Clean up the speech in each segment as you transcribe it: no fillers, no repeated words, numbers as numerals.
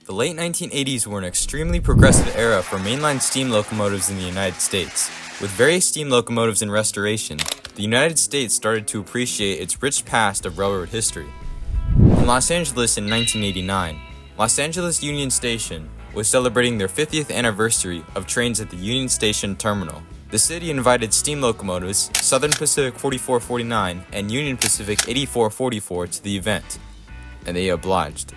The late 1980s were an extremely progressive era for mainline steam locomotives in the United States. With various steam locomotives in restoration, the United States started to appreciate its rich past of railroad history. In Los Angeles in 1989, Los Angeles Union Station was celebrating their 50th anniversary of trains at the Union Station Terminal. The city invited steam locomotives Southern Pacific 4449 and Union Pacific 8444 to the event, and they obliged.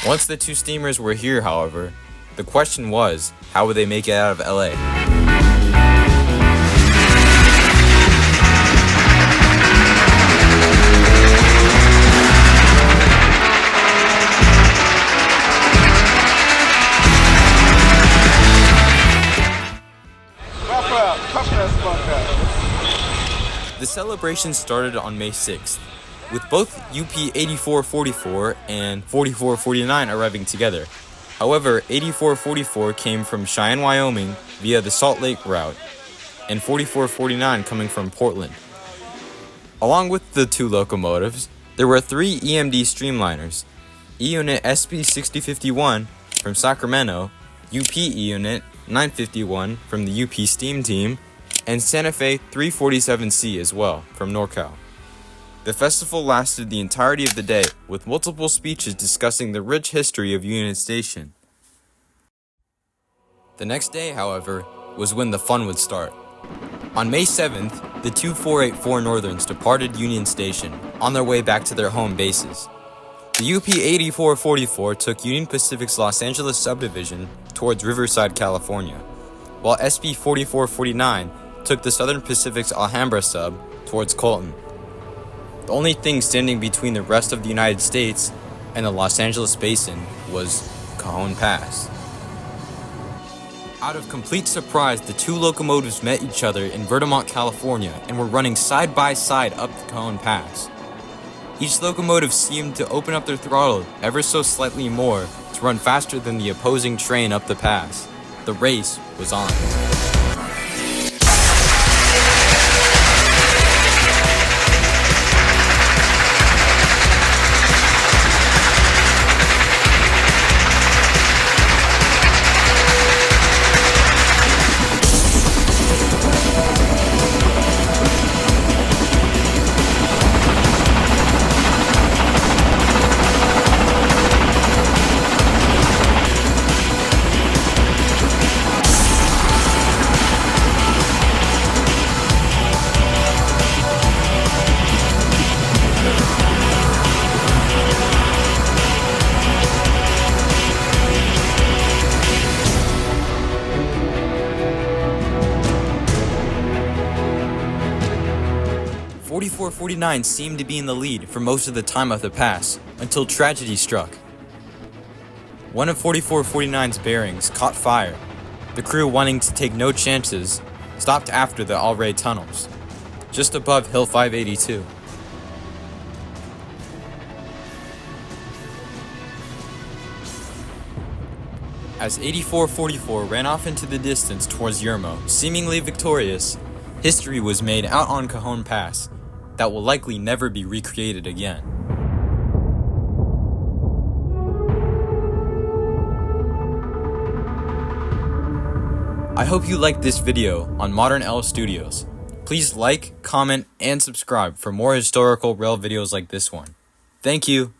Once the two steamers were here, however, the question was, how would they make it out of LA? The celebration started on May 6th, with both UP 8444 and 4449 arriving together. However, 8444 came from Cheyenne, Wyoming via the Salt Lake route, and 4449 coming from Portland. Along with the two locomotives, there were three EMD streamliners: E-Unit SP 6051 from Sacramento, UP E-Unit 951 from the UP Steam Team, and Santa Fe 347C as well from NorCal. The festival lasted the entirety of the day, with multiple speeches discussing the rich history of Union Station. The next day, however, was when the fun would start. On May 7th, the two 484 Northerns departed Union Station on their way back to their home bases. The UP 8444 took Union Pacific's Los Angeles subdivision towards Riverside, California, while SP 4449 took the Southern Pacific's Alhambra sub towards Colton. The only thing standing between the rest of the United States and the Los Angeles basin was Cajon Pass. Out of complete surprise, the two locomotives met each other in Vermont, California, and were running side by side up the Cajon Pass. Each locomotive seemed to open up their throttle ever so slightly more to run faster than the opposing train up the pass. The race was on. Forty-four 49 seemed to be in the lead for most of the time of the pass, until tragedy struck. One of 4449's bearings caught fire. The crew, wanting to take no chances, stopped after the Alray tunnels, just above Hill 582. As 8444 ran off into the distance towards Yermo, seemingly victorious, history was made out on Cajon Pass that will likely never be recreated again. I hope you liked this video on Modern L Studios. Please like, comment, and subscribe for more historical rail videos like this one. Thank you.